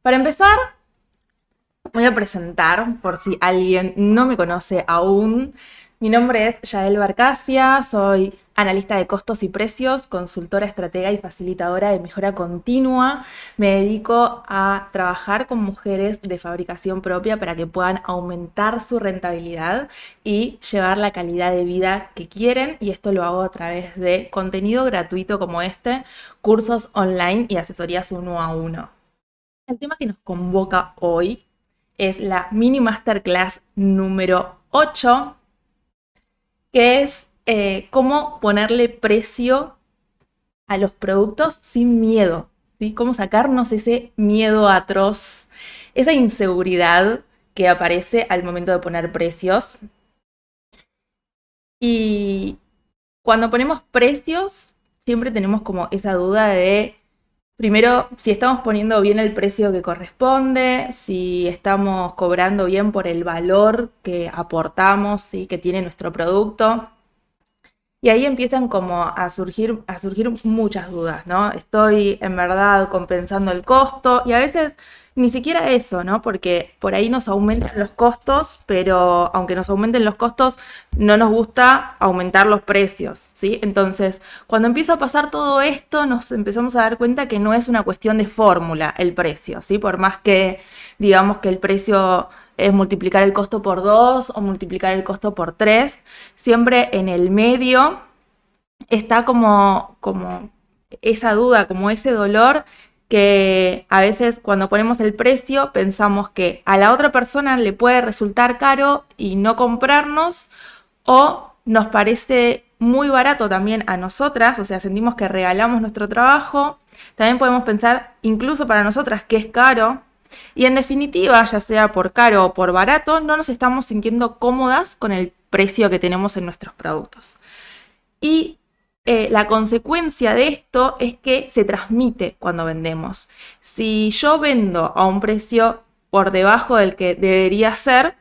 Para empezar, voy a presentar, por si alguien no me conoce aún. Mi nombre es Yael Barcacia, soy analista de costos y precios, consultora estratega y facilitadora de mejora continua. Me dedico a trabajar con mujeres de fabricación propia para que puedan aumentar su rentabilidad y llevar la calidad de vida que quieren. Y esto lo hago a través de contenido gratuito como este, cursos online y asesorías uno a uno. El tema que nos convoca hoy es la mini masterclass número 8, que es cómo ponerle precio a los productos sin miedo, ¿sí? Cómo sacarnos ese miedo atroz, esa inseguridad que aparece al momento de poner precios. Y cuando ponemos precios, siempre tenemos como esa duda de, primero, si estamos poniendo bien el precio que corresponde, si estamos cobrando bien por el valor que aportamos, ¿sí? Que tiene nuestro producto. Y ahí empiezan como a surgir muchas dudas, ¿no? Estoy en verdad compensando el costo y a veces ni siquiera eso, ¿no? Porque por ahí nos aumentan los costos, pero aunque nos aumenten los costos, no nos gusta aumentar los precios, ¿sí? Entonces, cuando empieza a pasar todo esto, nos empezamos a dar cuenta que no es una cuestión de fórmula el precio, ¿sí? Por más que digamos que el precio es multiplicar el costo por 2 o multiplicar el costo por 3, siempre en el medio está como esa duda, como ese dolor que a veces cuando ponemos el precio pensamos que a la otra persona le puede resultar caro y no comprarnos, o nos parece muy barato también a nosotras, o sea, sentimos que regalamos nuestro trabajo. También podemos pensar, incluso para nosotras, que es caro. Y en definitiva, ya sea por caro o por barato, no nos estamos sintiendo cómodas con el precio que tenemos en nuestros productos. Y la consecuencia de esto es que se transmite cuando vendemos. Si yo vendo a un precio por debajo del que debería ser,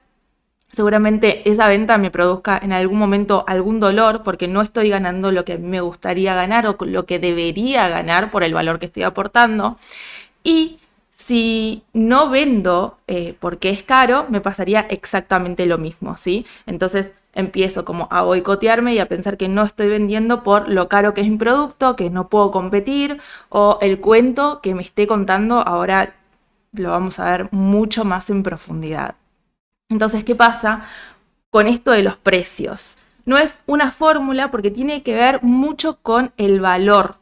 seguramente esa venta me produzca en algún momento algún dolor porque no estoy ganando lo que a mí me gustaría ganar o lo que debería ganar por el valor que estoy aportando. Y si no vendo porque es caro, me pasaría exactamente lo mismo, ¿sí? Entonces empiezo como a boicotearme y a pensar que no estoy vendiendo por lo caro que es mi producto, que no puedo competir, o el cuento que me esté contando ahora lo vamos a ver mucho más en profundidad. Entonces, ¿qué pasa con esto de los precios? No es una fórmula porque tiene que ver mucho con el valor.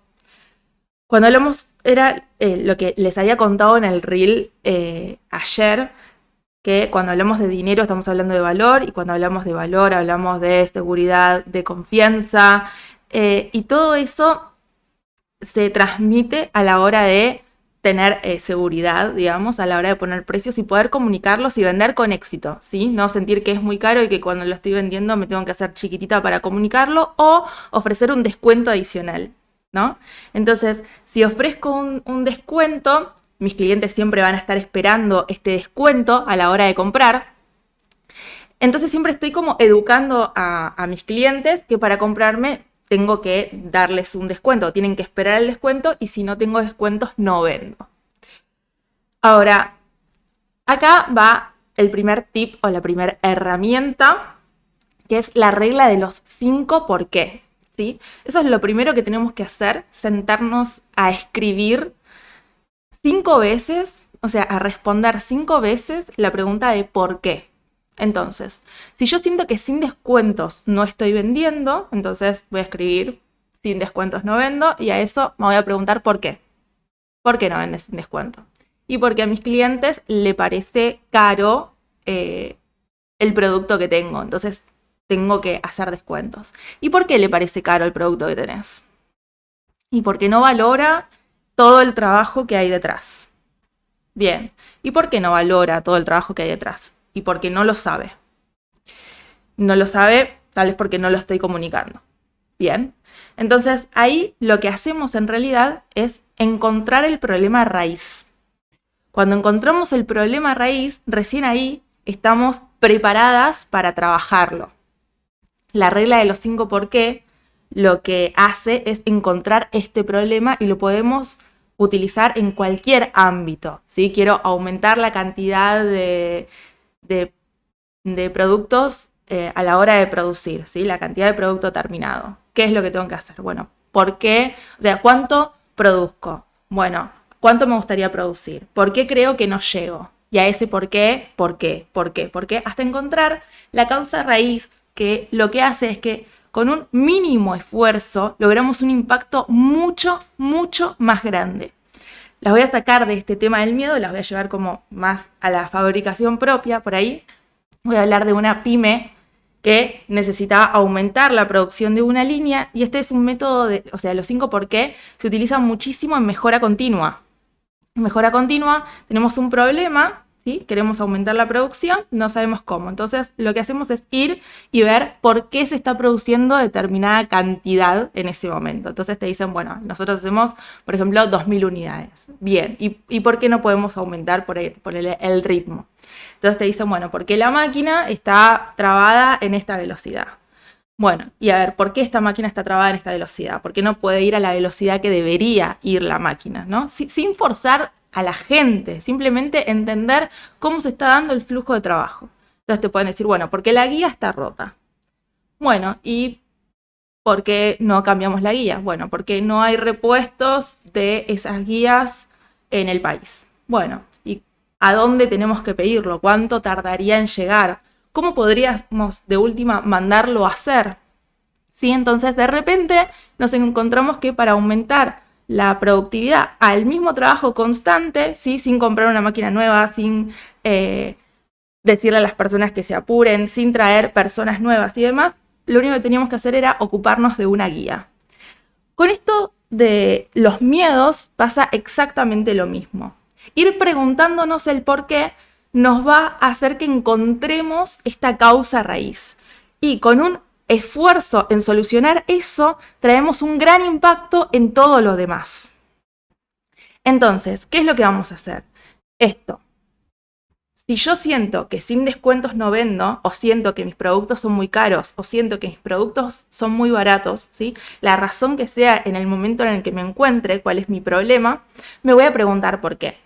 Cuando hablamos, era lo que les había contado en el reel ayer, que cuando hablamos de dinero estamos hablando de valor, y cuando hablamos de valor hablamos de seguridad, de confianza, y todo eso se transmite a la hora de tener seguridad, digamos, a la hora de poner precios y poder comunicarlos y vender con éxito, ¿sí? No sentir que es muy caro y que cuando lo estoy vendiendo me tengo que hacer chiquitita para comunicarlo, o ofrecer un descuento adicional, ¿no? Entonces, si ofrezco un descuento, mis clientes siempre van a estar esperando este descuento a la hora de comprar. Entonces siempre estoy como educando a mis clientes que para comprarme tengo que darles un descuento, tienen que esperar el descuento, y si no tengo descuentos no vendo. Ahora, acá va el primer tip o la primera herramienta, que es la regla de los 5 por qué, ¿sí? Eso es lo primero que tenemos que hacer, sentarnos a escribir 5 veces, o sea, a responder 5 veces la pregunta de por qué. Entonces, si yo siento que sin descuentos no estoy vendiendo, entonces voy a escribir sin descuentos no vendo, y a eso me voy a preguntar por qué. ¿Por qué no vendes sin descuento? Y porque a mis clientes le parece caro el producto que tengo, entonces tengo que hacer descuentos. ¿Y por qué le parece caro el producto que tenés? Y porque no valora todo el trabajo que hay detrás. Bien, ¿y por qué no valora todo el trabajo que hay detrás? Y porque no lo sabe. No lo sabe, tal vez porque no lo estoy comunicando. Bien, entonces ahí lo que hacemos en realidad es encontrar el problema raíz. Cuando encontramos el problema raíz, recién ahí estamos preparadas para trabajarlo. La regla de los 5 por qué lo que hace es encontrar este problema y lo podemos utilizar en cualquier ámbito, ¿sí? Quiero aumentar la cantidad de productos a la hora de producir, ¿sí? La cantidad de producto terminado. ¿Qué es lo que tengo que hacer? Bueno, ¿por qué? O sea, ¿cuánto produzco? Bueno, ¿cuánto me gustaría producir? ¿Por qué creo que no llego? Y a ese por qué, hasta encontrar la causa raíz, que lo que hace es que con un mínimo esfuerzo logramos un impacto mucho, mucho más grande. Las voy a sacar de este tema del miedo, las voy a llevar como más a la fabricación propia, por ahí. Voy a hablar de una pyme que necesitaba aumentar la producción de una línea, y este es un método o sea, los 5 por qué se utilizan muchísimo en mejora continua. En mejora continua tenemos un problema, ¿sí? Queremos aumentar la producción, no sabemos cómo. Entonces lo que hacemos es ir y ver por qué se está produciendo determinada cantidad en ese momento. Entonces te dicen, bueno, nosotros hacemos, por ejemplo, 2.000 unidades. Bien, ¿y por qué no podemos aumentar por el ritmo? Entonces te dicen, bueno, porque la máquina está trabada en esta velocidad. Bueno, y a ver, ¿por qué esta máquina está trabada en esta velocidad? ¿Por qué no puede ir a la velocidad que debería ir la máquina, ¿no? Sin forzar a la gente, simplemente entender cómo se está dando el flujo de trabajo. Entonces te pueden decir, bueno, porque la guía está rota. Bueno, ¿y por qué no cambiamos la guía? Bueno, porque no hay repuestos de esas guías en el país. Bueno, ¿y a dónde tenemos que pedirlo? ¿Cuánto tardaría en llegar? ¿Cómo podríamos de última mandarlo a hacer? ¿Sí? Entonces de repente nos encontramos que para aumentar la productividad al mismo trabajo constante, ¿sí? Sin comprar una máquina nueva, sin decirle a las personas que se apuren, sin traer personas nuevas y demás, lo único que teníamos que hacer era ocuparnos de una guía. Con esto de los miedos pasa exactamente lo mismo. Ir preguntándonos el por qué nos va a hacer que encontremos esta causa raíz. Y con un esfuerzo en solucionar eso, traemos un gran impacto en todo lo demás. Entonces, ¿qué es lo que vamos a hacer? Esto. Si yo siento que sin descuentos no vendo, o siento que mis productos son muy caros, o siento que mis productos son muy baratos, ¿sí? La razón que sea en el momento en el que me encuentre, cuál es mi problema, me voy a preguntar por qué.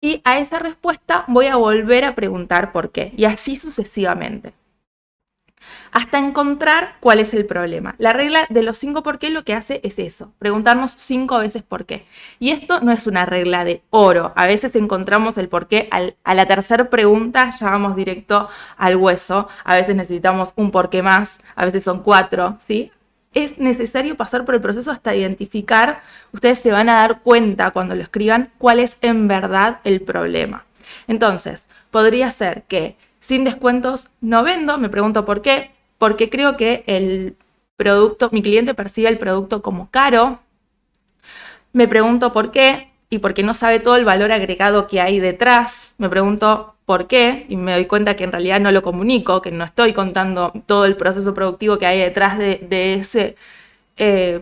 Y a esa respuesta voy a volver a preguntar por qué, y así sucesivamente, hasta encontrar cuál es el problema. La regla de los 5 por qué lo que hace es eso, preguntarnos 5 veces por qué. Y esto no es una regla de oro. A veces encontramos el por qué a la tercera pregunta, ya vamos directo al hueso. A veces necesitamos un por qué más, a veces son 4, ¿sí? Es necesario pasar por el proceso hasta identificar, ustedes se van a dar cuenta cuando lo escriban, cuál es en verdad el problema. Entonces, podría ser que sin descuentos no vendo, me pregunto por qué, porque creo que el producto, mi cliente percibe el producto como caro, me pregunto por qué, y porque no sabe todo el valor agregado que hay detrás, me pregunto por qué, y me doy cuenta que en realidad no lo comunico, que no estoy contando todo el proceso productivo que hay detrás de ese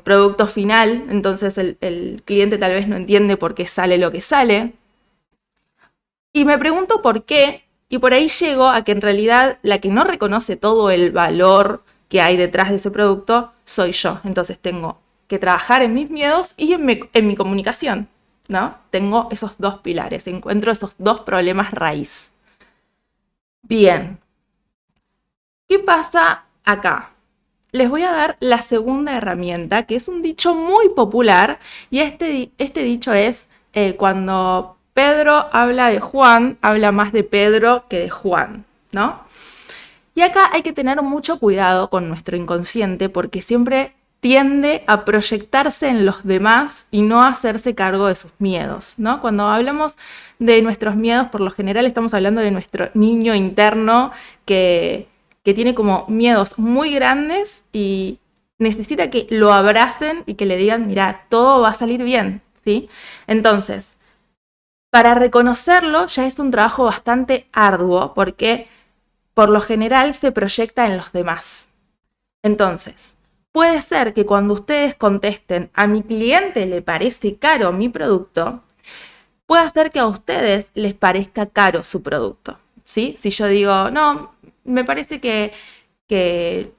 producto final, entonces el cliente tal vez no entiende por qué sale lo que sale. Y me pregunto por qué, y por ahí llego a que en realidad la que no reconoce todo el valor que hay detrás de ese producto soy yo. Entonces tengo que trabajar en mis miedos y en mi comunicación, ¿no? Tengo esos 2 pilares, encuentro esos 2 problemas raíz. Bien, ¿qué pasa acá? Les voy a dar la segunda herramienta, que es un dicho muy popular, y este dicho es cuando Pedro habla de Juan, habla más de Pedro que de Juan, ¿no? Y acá hay que tener mucho cuidado con nuestro inconsciente porque siempre tiende a proyectarse en los demás y no a hacerse cargo de sus miedos, ¿no? Cuando hablamos de nuestros miedos, por lo general estamos hablando de nuestro niño interno que tiene como miedos muy grandes y necesita que lo abracen y que le digan, mira, todo va a salir bien, ¿sí? Entonces, para reconocerlo ya es un trabajo bastante arduo porque por lo general se proyecta en los demás. Entonces, puede ser que cuando ustedes contesten, a mi cliente le parece caro mi producto, puede ser que a ustedes les parezca caro su producto, ¿sí? Si yo digo, no, me parece que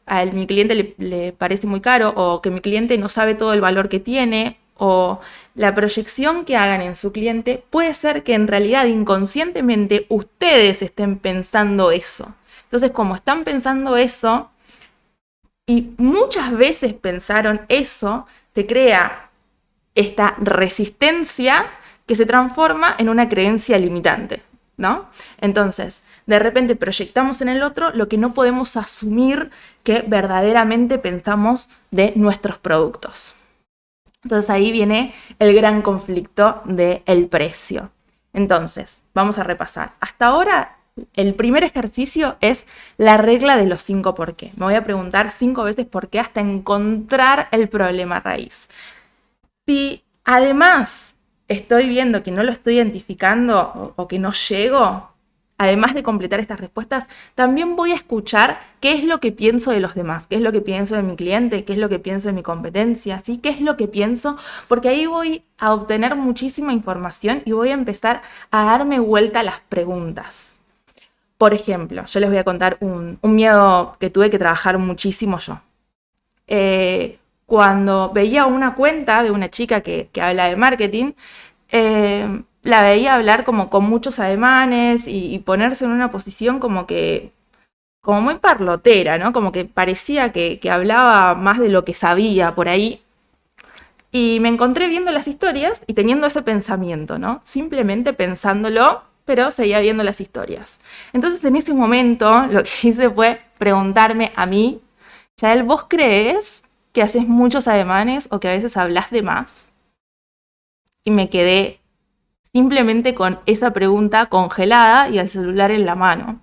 a mi cliente le parece muy caro, o que mi cliente no sabe todo el valor que tiene, o la proyección que hagan en su cliente, puede ser que en realidad inconscientemente ustedes estén pensando eso. Entonces, como están pensando eso, y muchas veces pensaron eso, se crea esta resistencia que se transforma en una creencia limitante, ¿no? Entonces, de repente proyectamos en el otro lo que no podemos asumir que verdaderamente pensamos de nuestros productos. Entonces ahí viene el gran conflicto del precio. Entonces, vamos a repasar. Hasta ahora, el primer ejercicio es la regla de los 5 por qué. Me voy a preguntar 5 veces por qué hasta encontrar el problema raíz. Si además estoy viendo que no lo estoy identificando o que no llego, además de completar estas respuestas, también voy a escuchar qué es lo que pienso de los demás, qué es lo que pienso de mi cliente, qué es lo que pienso de mi competencia, ¿sí? ¿Qué es lo que pienso? Porque ahí voy a obtener muchísima información y voy a empezar a darme vuelta a las preguntas. Por ejemplo, yo les voy a contar un miedo que tuve que trabajar muchísimo yo. Cuando veía una cuenta de una chica que habla de marketing, la veía hablar como con muchos ademanes y ponerse en una posición como muy parlotera, ¿no? Como que parecía que hablaba más de lo que sabía por ahí. Y me encontré viendo las historias y teniendo ese pensamiento, ¿no? Simplemente pensándolo, pero seguía viendo las historias. Entonces en ese momento lo que hice fue preguntarme a mí, Yael, ¿vos crees que haces muchos ademanes o que a veces hablas de más? Y me quedé simplemente con esa pregunta congelada y el celular en la mano.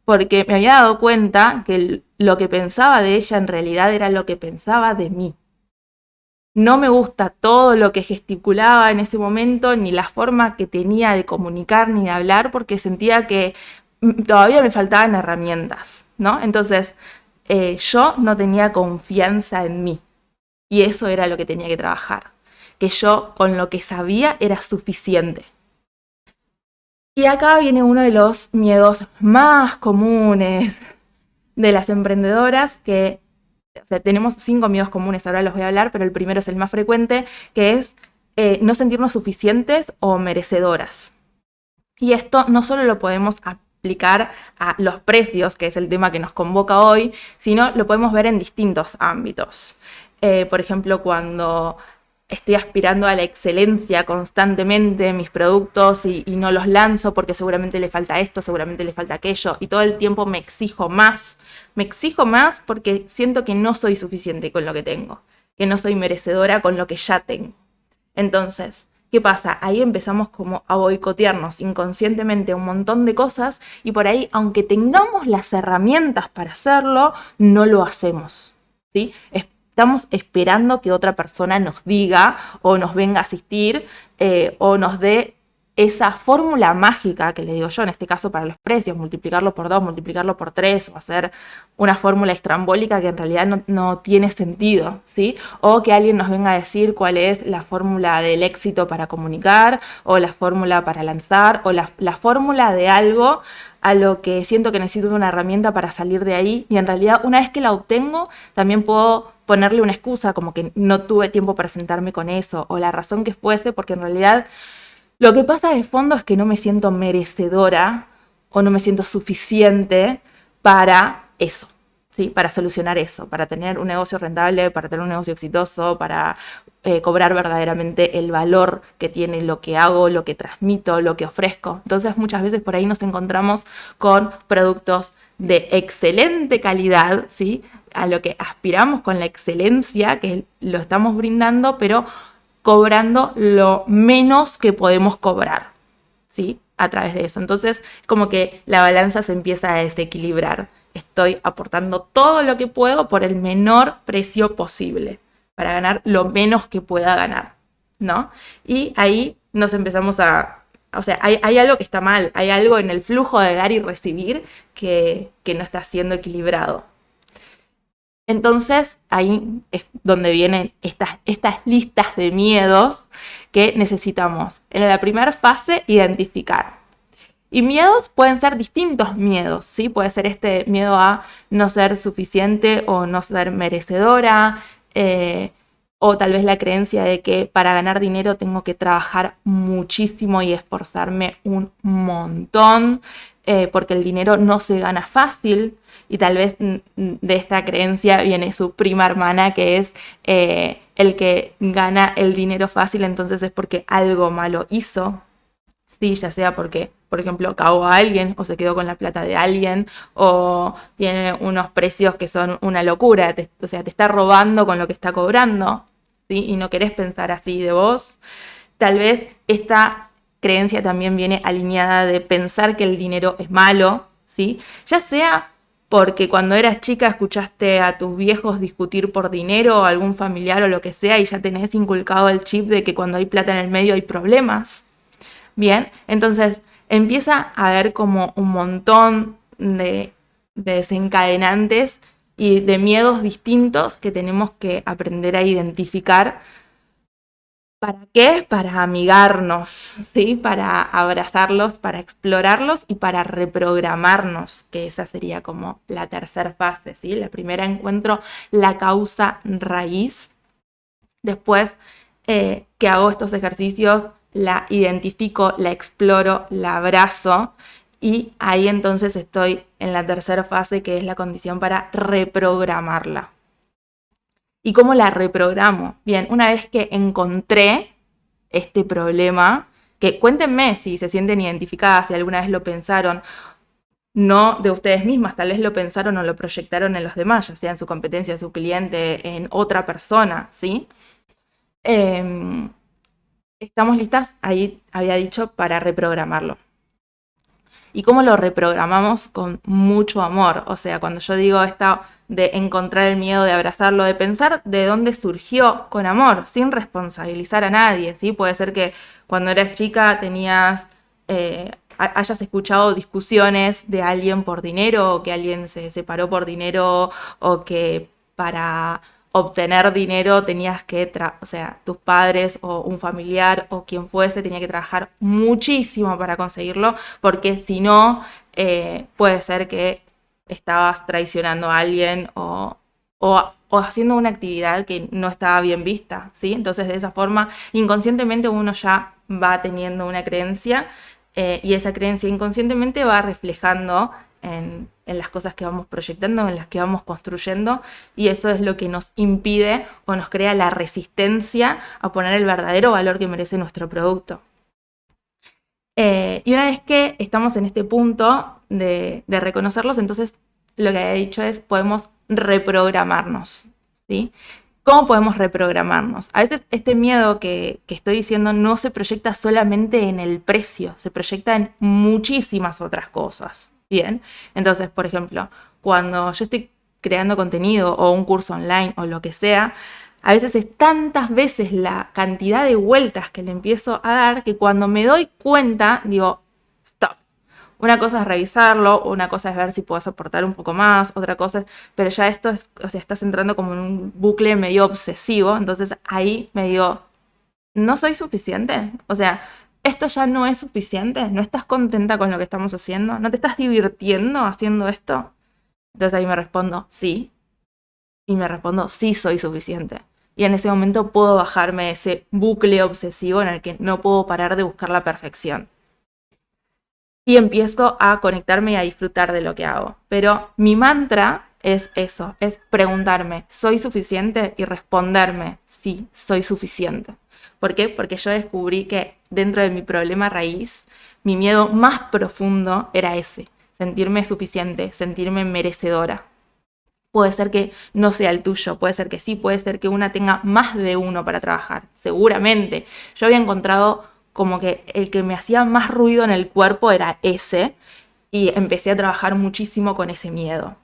Porque me había dado cuenta que lo que pensaba de ella en realidad era lo que pensaba de mí. No me gusta todo lo que gesticulaba en ese momento, ni la forma que tenía de comunicar ni de hablar, porque sentía que todavía me faltaban herramientas, ¿no? Entonces, yo no tenía confianza en mí. Y eso era lo que tenía que trabajar. Que yo con lo que sabía era suficiente. Y acá viene uno de los miedos más comunes de las emprendedoras, que o sea, tenemos 5 miedos comunes, ahora los voy a hablar, pero el primero es el más frecuente, que es no sentirnos suficientes o merecedoras. Y esto no solo lo podemos aplicar a los precios, que es el tema que nos convoca hoy, sino lo podemos ver en distintos ámbitos. Por ejemplo, cuando estoy aspirando a la excelencia constantemente en mis productos y no los lanzo porque seguramente le falta esto, seguramente le falta aquello, y todo el tiempo me exijo más. Me exijo más porque siento que no soy suficiente con lo que tengo, que no soy merecedora con lo que ya tengo. Entonces, ¿qué pasa? Ahí empezamos como a boicotearnos inconscientemente un montón de cosas y por ahí, aunque tengamos las herramientas para hacerlo, no lo hacemos, ¿sí? Estamos esperando que otra persona nos diga o nos venga a asistir o nos dé esa fórmula mágica que le digo yo, en este caso para los precios, multiplicarlo por 2, multiplicarlo por 3 o hacer una fórmula estrambólica que en realidad no tiene sentido, ¿sí? O que alguien nos venga a decir cuál es la fórmula del éxito para comunicar o la fórmula para lanzar o la fórmula de algo a lo que siento que necesito una herramienta para salir de ahí y en realidad una vez que la obtengo también puedo ponerle una excusa como que no tuve tiempo para sentarme con eso o la razón que fuese, porque en realidad lo que pasa de fondo es que no me siento merecedora o no me siento suficiente para eso, ¿sí? Para solucionar eso, para tener un negocio rentable, para tener un negocio exitoso, para cobrar verdaderamente el valor que tiene lo que hago, lo que transmito, lo que ofrezco. Entonces muchas veces por ahí nos encontramos con productos de excelente calidad, ¿sí? A lo que aspiramos con la excelencia que lo estamos brindando, pero cobrando lo menos que podemos cobrar, ¿sí? A través de eso. Entonces, como que la balanza se empieza a desequilibrar. Estoy aportando todo lo que puedo por el menor precio posible, para ganar lo menos que pueda ganar, ¿no? Y ahí nos empezamos o sea, hay algo que está mal, hay algo en el flujo de dar y recibir que no está siendo equilibrado. Entonces ahí es donde vienen estas listas de miedos que necesitamos en la primera fase identificar. Y miedos pueden ser distintos miedos, ¿sí? Puede ser este miedo a no ser suficiente o no ser merecedora, o tal vez la creencia de que para ganar dinero tengo que trabajar muchísimo y esforzarme un montón, porque el dinero no se gana fácil. Y tal vez de esta creencia viene su prima hermana, que es el que gana el dinero fácil, entonces es porque algo malo hizo. Sí, ya sea porque, por ejemplo, cagó a alguien o se quedó con la plata de alguien o tiene unos precios que son una locura, o sea, te está robando con lo que está cobrando, ¿sí? Y no querés pensar así de vos. Tal vez esta creencia también viene alineada de pensar que el dinero es malo, ¿sí? Ya sea porque cuando eras chica escuchaste a tus viejos discutir por dinero o algún familiar o lo que sea y ya tenés inculcado el chip de que cuando hay plata en el medio hay problemas. Bien, entonces empieza a haber como un montón de desencadenantes y de miedos distintos que tenemos que aprender a identificar. ¿Para qué? Para amigarnos, ¿sí? Para abrazarlos, para explorarlos y para reprogramarnos, que esa sería como la tercera fase, ¿sí? La primera encuentro la causa raíz. Después que hago estos ejercicios, la identifico, la exploro, la abrazo y ahí entonces estoy en la tercera fase, que es la condición para reprogramarla. ¿Y cómo la reprogramo? Bien, una vez que encontré este problema, que cuéntenme si se sienten identificadas, si alguna vez lo pensaron, no de ustedes mismas, tal vez lo pensaron o lo proyectaron en los demás, ya sea en su competencia, en su cliente, en otra persona, ¿sí? Estamos listas, ahí había dicho, para reprogramarlo. ¿Y cómo lo reprogramamos? Con mucho amor. O sea, cuando yo digo esta de encontrar el miedo, de abrazarlo, de pensar de dónde surgió con amor, sin responsabilizar a nadie, ¿sí? Puede ser que cuando eras chica tenías, hayas escuchado discusiones de alguien por dinero, o que alguien se separó por dinero, o que para obtener dinero tenías que, o sea, tus padres o un familiar o quien fuese tenía que trabajar muchísimo para conseguirlo, porque si no, puede ser que estabas traicionando a alguien o haciendo una actividad que no estaba bien vista, ¿sí? Entonces, de esa forma, inconscientemente uno ya va teniendo una creencia y esa creencia inconscientemente va reflejando en las cosas que vamos proyectando, en las que vamos construyendo, y eso es lo que nos impide o nos crea la resistencia a poner el verdadero valor que merece nuestro producto. Y una vez que estamos en este punto de reconocerlos, entonces lo que he dicho es podemos reprogramarnos, ¿sí? ¿Cómo podemos reprogramarnos? A veces este miedo que estoy diciendo no se proyecta solamente en el precio, se proyecta en muchísimas otras cosas. Bien, entonces, por ejemplo, cuando yo estoy creando contenido o un curso online o lo que sea, a veces es tantas veces la cantidad de vueltas que le empiezo a dar que cuando me doy cuenta digo, stop. Una cosa es revisarlo, una cosa es ver si puedo soportar un poco más, otra cosa es, pero ya esto es, o sea, estás entrando como en un bucle medio obsesivo, entonces ahí me digo, ¿no soy suficiente? O sea, esto ya no es suficiente, ¿no estás contenta con lo que estamos haciendo? ¿No te estás divirtiendo haciendo esto? Entonces ahí me respondo, sí, y me respondo, sí soy suficiente. Y en ese momento puedo bajarme de ese bucle obsesivo en el que no puedo parar de buscar la perfección. Y empiezo a conectarme y a disfrutar de lo que hago. Pero mi mantra es eso, es preguntarme, ¿soy suficiente? Y responderme, sí, soy suficiente. ¿Por qué? Porque yo descubrí que dentro de mi problema raíz, mi miedo más profundo era ese, sentirme suficiente, sentirme merecedora. Puede ser que no sea el tuyo, puede ser que sí, puede ser que una tenga más de uno para trabajar, seguramente. Yo había encontrado como que el que me hacía más ruido en el cuerpo era ese y empecé a trabajar muchísimo con ese miedo.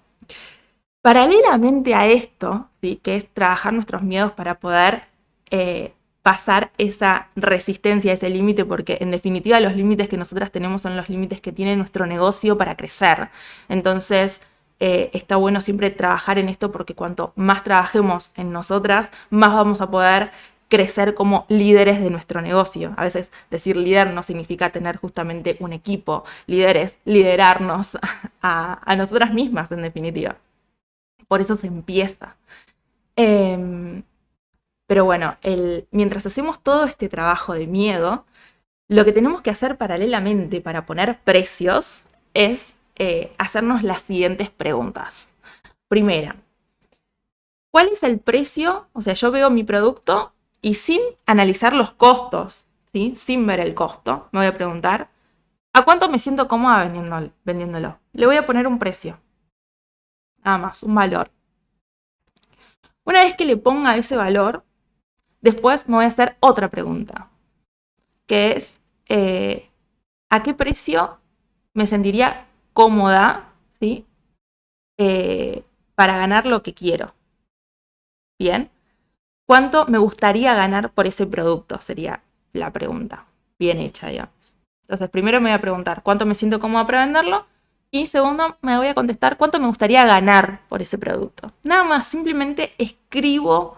Paralelamente a esto, ¿sí? Que es trabajar nuestros miedos para poder pasar esa resistencia, ese límite, porque en definitiva los límites que nosotras tenemos son los límites que tiene nuestro negocio para crecer. Entonces, está bueno siempre trabajar en esto porque cuanto más trabajemos en nosotras, más vamos a poder crecer como líderes de nuestro negocio. A veces decir líder no significa tener justamente un equipo. Líder es liderarnos a nosotras mismas, en definitiva. Por eso se empieza. Pero bueno, mientras hacemos todo este trabajo de miedo, lo que tenemos que hacer paralelamente para poner precios es hacernos las siguientes preguntas. Primera, ¿cuál es el precio? O sea, yo veo mi producto y sin analizar los costos, ¿sí? Sin ver el costo, me voy a preguntar, ¿a cuánto me siento cómoda vendiéndolo? Le voy a poner un precio, nada más, un valor. Una vez que le ponga ese valor, después me voy a hacer otra pregunta, que es, ¿a qué precio me sentiría cómoda, ¿sí? Para ganar lo que quiero. Bien. ¿Cuánto me gustaría ganar por ese producto? Sería la pregunta. Bien hecha, digamos. Entonces, primero me voy a preguntar cuánto me siento cómoda para venderlo. Y segundo, me voy a contestar cuánto me gustaría ganar por ese producto. Nada más, simplemente escribo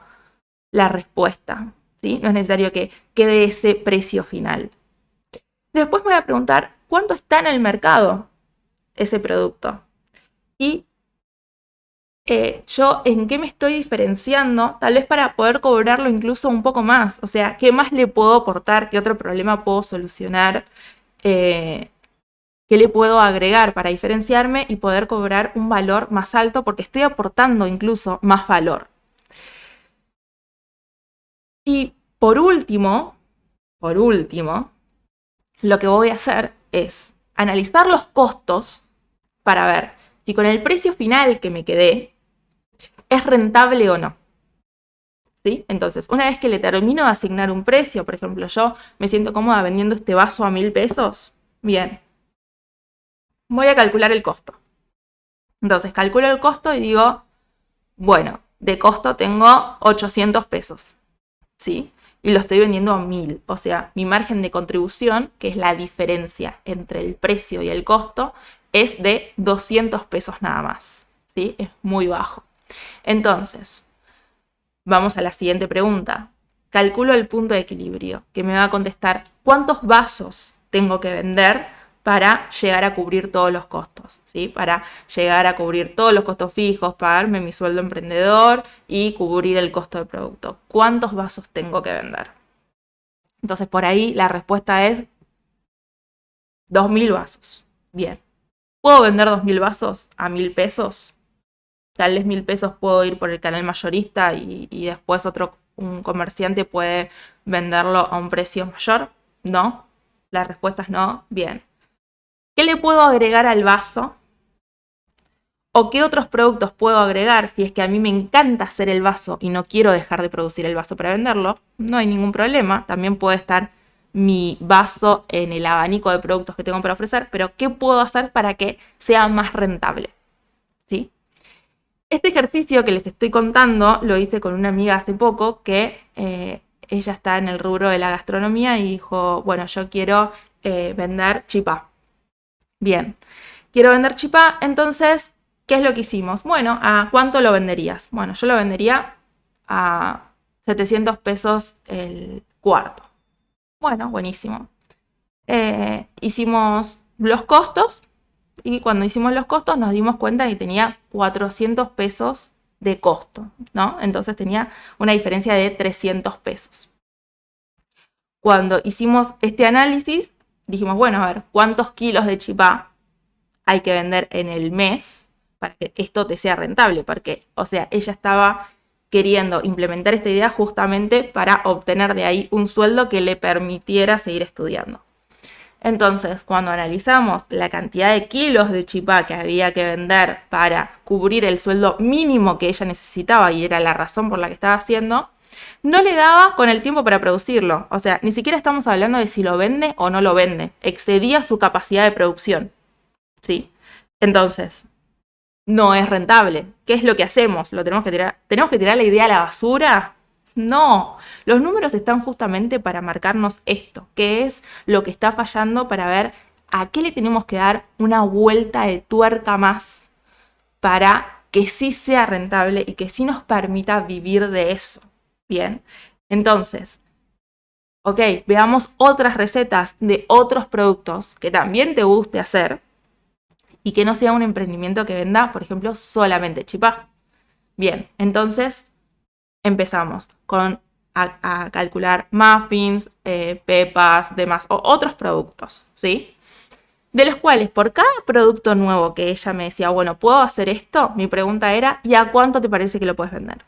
la respuesta, ¿sí? No es necesario que quede ese precio final. Después me voy a preguntar cuánto está en el mercado ese producto. Y yo en qué me estoy diferenciando, tal vez para poder cobrarlo incluso un poco más. O sea, ¿qué más le puedo aportar? ¿Qué otro problema puedo solucionar? ¿Qué le puedo agregar para diferenciarme y poder cobrar un valor más alto? Porque estoy aportando incluso más valor. Y por último, lo que voy a hacer es analizar los costos para ver si con el precio final que me quedé es rentable o no. ¿Sí? Entonces, una vez que le termino de asignar un precio, por ejemplo, yo me siento cómoda vendiendo este vaso a 1.000 pesos, bien, voy a calcular el costo. Entonces, calculo el costo y digo, bueno, de costo tengo 800 pesos, ¿sí? Y lo estoy vendiendo a 1.000. O sea, mi margen de contribución, que es la diferencia entre el precio y el costo, es de 200 pesos nada más, ¿sí? Es muy bajo. Entonces, vamos a la siguiente pregunta. Calculo el punto de equilibrio, que me va a contestar cuántos vasos tengo que vender para llegar a cubrir todos los costos, ¿sí? Para llegar a cubrir todos los costos fijos, pagarme mi sueldo emprendedor y cubrir el costo del producto. ¿Cuántos vasos tengo que vender? Entonces, por ahí la respuesta es 2.000 vasos. Bien. ¿Puedo vender 2.000 vasos a 1.000 pesos? Tal vez 1.000 pesos puedo ir por el canal mayorista y después un comerciante puede venderlo a un precio mayor. ¿No? La respuesta es no. Bien. ¿Qué le puedo agregar al vaso? ¿O qué otros productos puedo agregar si es que a mí me encanta hacer el vaso y no quiero dejar de producir el vaso para venderlo? No hay ningún problema. También puede estar mi vaso en el abanico de productos que tengo para ofrecer, pero ¿qué puedo hacer para que sea más rentable? ¿Sí? Este ejercicio que les estoy contando lo hice con una amiga hace poco que ella está en el rubro de la gastronomía y dijo, bueno, yo quiero vender chipá. Bien, quiero vender chipá, entonces, ¿qué es lo que hicimos? Bueno, ¿a cuánto lo venderías? Bueno, yo lo vendería a 700 pesos el cuarto. Bueno, buenísimo. Hicimos los costos y cuando hicimos los costos nos dimos cuenta que tenía 400 pesos de costo, ¿no? Entonces tenía una diferencia de 300 pesos. Cuando hicimos este análisis, dijimos, bueno, a ver, ¿cuántos kilos de chipá hay que vender en el mes para que esto te sea rentable? Porque, o sea, ella estaba queriendo implementar esta idea justamente para obtener de ahí un sueldo que le permitiera seguir estudiando. Entonces, cuando analizamos la cantidad de kilos de chipá que había que vender para cubrir el sueldo mínimo que ella necesitaba, y era la razón por la que estaba haciendo, no le daba con el tiempo para producirlo. O sea, ni siquiera estamos hablando de si lo vende o no lo vende. Excedía su capacidad de producción. ¿Sí? Entonces, no es rentable. ¿Qué es lo que hacemos? ¿Lo tenemos que tirar? ¿Tenemos que tirar la idea a la basura? No, los números están justamente para marcarnos esto, que es lo que está fallando para ver a qué le tenemos que dar una vuelta de tuerca más para que sí sea rentable y que sí nos permita vivir de eso. Bien, entonces, ok, veamos otras recetas de otros productos que también te guste hacer y que no sea un emprendimiento que venda, por ejemplo, solamente chipá. Bien, entonces empezamos con a calcular muffins, pepas, demás, o otros productos, ¿sí? De los cuales por cada producto nuevo que ella me decía, bueno, ¿puedo hacer esto? Mi pregunta era, ¿y a cuánto te parece que lo puedes vender?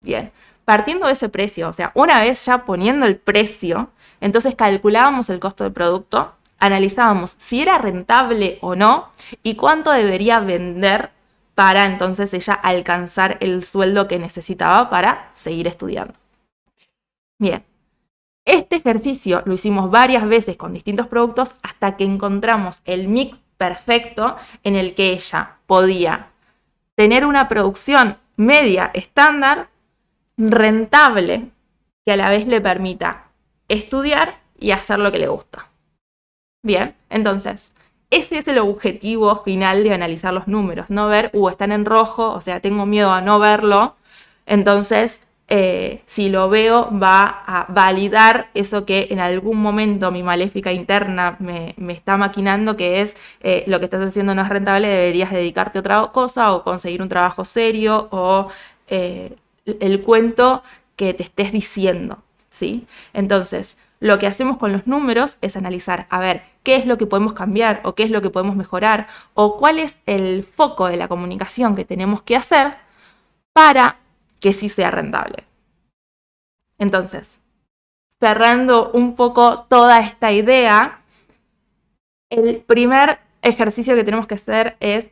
Bien, partiendo de ese precio, o sea, una vez ya poniendo el precio, entonces calculábamos el costo del producto, analizábamos si era rentable o no y cuánto debería vender para entonces ella alcanzar el sueldo que necesitaba para seguir estudiando. Bien, este ejercicio lo hicimos varias veces con distintos productos hasta que encontramos el mix perfecto en el que ella podía tener una producción media estándar, rentable, que a la vez le permita estudiar y hacer lo que le gusta. Bien, entonces, ese es el objetivo final de analizar los números, no ver, están en rojo, o sea, tengo miedo a no verlo, entonces, si lo veo, va a validar eso que en algún momento mi maléfica interna me está maquinando, que es lo que estás haciendo no es rentable, deberías dedicarte a otra cosa o conseguir un trabajo serio o el cuento que te estés diciendo, ¿sí? Entonces, lo que hacemos con los números es analizar, a ver, qué es lo que podemos cambiar o qué es lo que podemos mejorar o cuál es el foco de la comunicación que tenemos que hacer para que sí sea rentable. Entonces, cerrando un poco toda esta idea, el primer ejercicio que tenemos que hacer es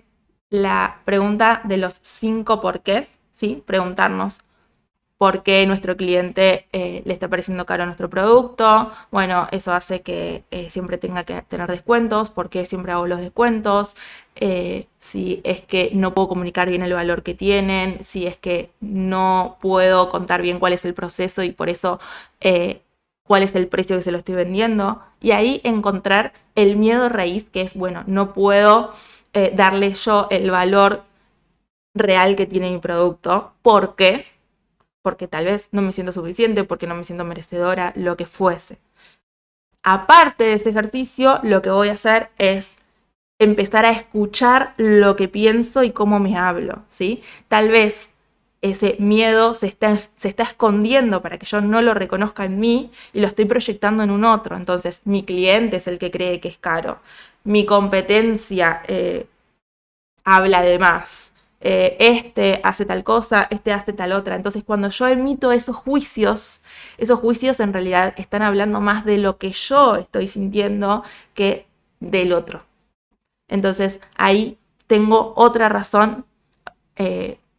la pregunta de los 5 porqués, ¿sí? Preguntarnos por qué nuestro cliente le está pareciendo caro nuestro producto. Bueno, eso hace que siempre tenga que tener descuentos, por qué siempre hago los descuentos, si es que no puedo comunicar bien el valor que tienen, si es que no puedo contar bien cuál es el proceso y por eso cuál es el precio que se lo estoy vendiendo. Y ahí encontrar el miedo raíz, que es, bueno, no puedo darle yo el valor real que tiene mi producto. ¿Por qué? Porque tal vez no me siento suficiente, porque no me siento merecedora, lo que fuese. Aparte de ese ejercicio, lo que voy a hacer es empezar a escuchar lo que pienso y cómo me hablo, ¿sí? Tal vez ese miedo se está escondiendo para que yo no lo reconozca en mí y lo estoy proyectando en un otro. Entonces, mi cliente es el que cree que es caro. Mi competencia habla de más. Este hace tal cosa, este hace tal otra. Entonces, cuando yo emito esos juicios en realidad están hablando más de lo que yo estoy sintiendo que del otro. Entonces, ahí tengo otra razón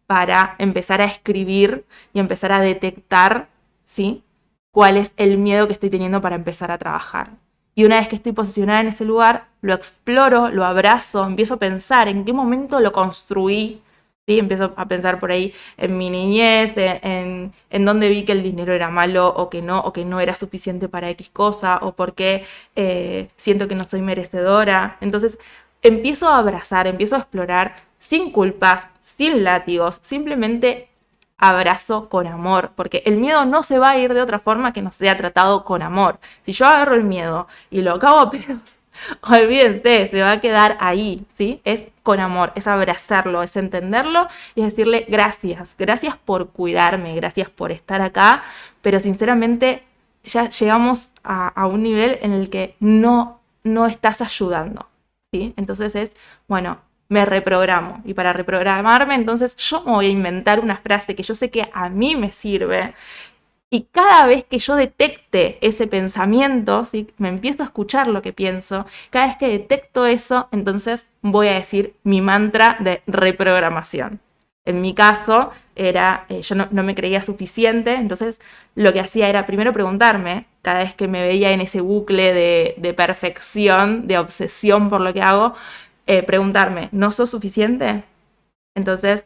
para empezar a escribir y empezar a detectar, ¿sí?, cuál es el miedo que estoy teniendo para empezar a trabajar. Y una vez que estoy posicionada en ese lugar, lo exploro, lo abrazo, empiezo a pensar en qué momento lo construí, ¿sí? Empiezo a pensar por ahí en mi niñez, en dónde vi que el dinero era malo o que no era suficiente para X cosa, o por qué siento que no soy merecedora. Entonces empiezo a abrazar, empiezo a explorar sin culpas, sin látigos, simplemente abrazo con amor, porque el miedo no se va a ir de otra forma que no sea tratado con amor. Si yo agarro el miedo y lo cago a pedos, olvídense, se va a quedar ahí, ¿sí? Es con amor, es abrazarlo, es entenderlo y es decirle gracias, gracias por cuidarme, gracias por estar acá, pero sinceramente ya llegamos a un nivel en el que no estás ayudando, ¿sí? Entonces es, bueno, me reprogramo. Y para reprogramarme, entonces yo me voy a inventar una frase que yo sé que a mí me sirve. Y cada vez que yo detecte ese pensamiento, ¿sí?, me empiezo a escuchar lo que pienso, cada vez que detecto eso, entonces voy a decir mi mantra de reprogramación. En mi caso, era, yo no me creía suficiente, entonces lo que hacía era primero preguntarme, cada vez que me veía en ese bucle de perfección, de obsesión por lo que hago, preguntarme, ¿no sos suficiente? Entonces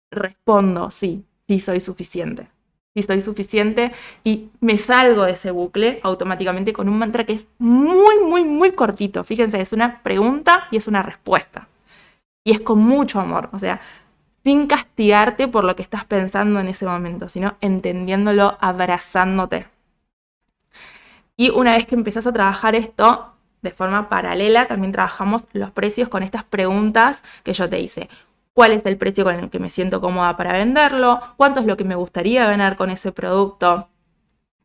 respondo, sí soy suficiente. Sí soy suficiente y me salgo de ese bucle automáticamente con un mantra que es muy, muy, muy cortito. Fíjense, es una pregunta y es una respuesta. Y es con mucho amor, o sea, sin castigarte por lo que estás pensando en ese momento, sino entendiéndolo, abrazándote. Y una vez que empezás a trabajar esto, de forma paralela, también trabajamos los precios con estas preguntas que yo te hice. cuál es el precio con el que me siento cómoda para venderlo, cuánto es lo que me gustaría ganar con ese producto,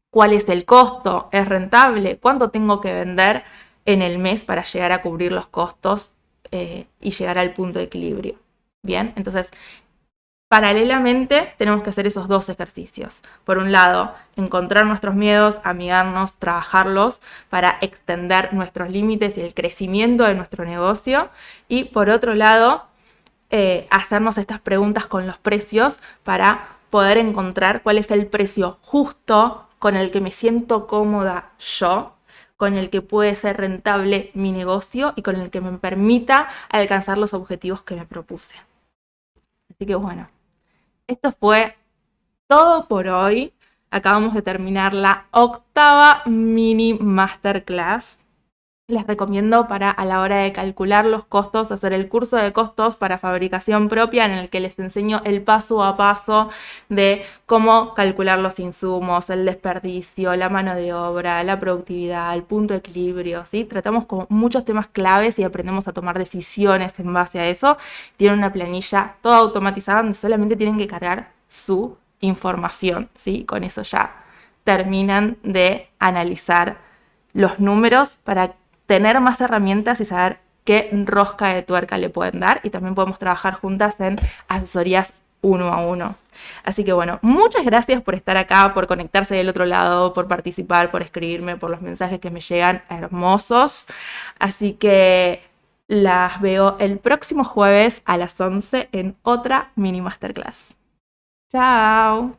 cuál es el costo, es rentable, cuánto tengo que vender en el mes para llegar a cubrir los costos y llegar al punto de equilibrio. Bien, entonces paralelamente tenemos que hacer esos dos ejercicios. Por un lado, encontrar nuestros miedos, amigarnos, trabajarlos para extender nuestros límites y el crecimiento de nuestro negocio. Y por otro lado, hacernos estas preguntas con los precios para poder encontrar cuál es el precio justo con el que me siento cómoda yo, con el que puede ser rentable mi negocio y con el que me permita alcanzar los objetivos que me propuse. Así que bueno, esto fue todo por hoy. Acabamos de terminar la 8ª mini masterclass. Les recomiendo para a la hora de calcular los costos, hacer el curso de costos para fabricación propia en el que les enseño el paso a paso de cómo calcular los insumos, el desperdicio, la mano de obra, la productividad, el punto de equilibrio, ¿sí? Tratamos con muchos temas claves y aprendemos a tomar decisiones en base a eso. Tienen una planilla toda automatizada donde solamente tienen que cargar su información, ¿sí? Con eso ya terminan de analizar los números para tener más herramientas y saber qué rosca de tuerca le pueden dar, y también podemos trabajar juntas en asesorías 1 a 1. Así que bueno, muchas gracias por estar acá, por conectarse del otro lado, por participar, por escribirme, por los mensajes que me llegan hermosos. Así que las veo el próximo jueves a las 11 en otra mini masterclass. Chao.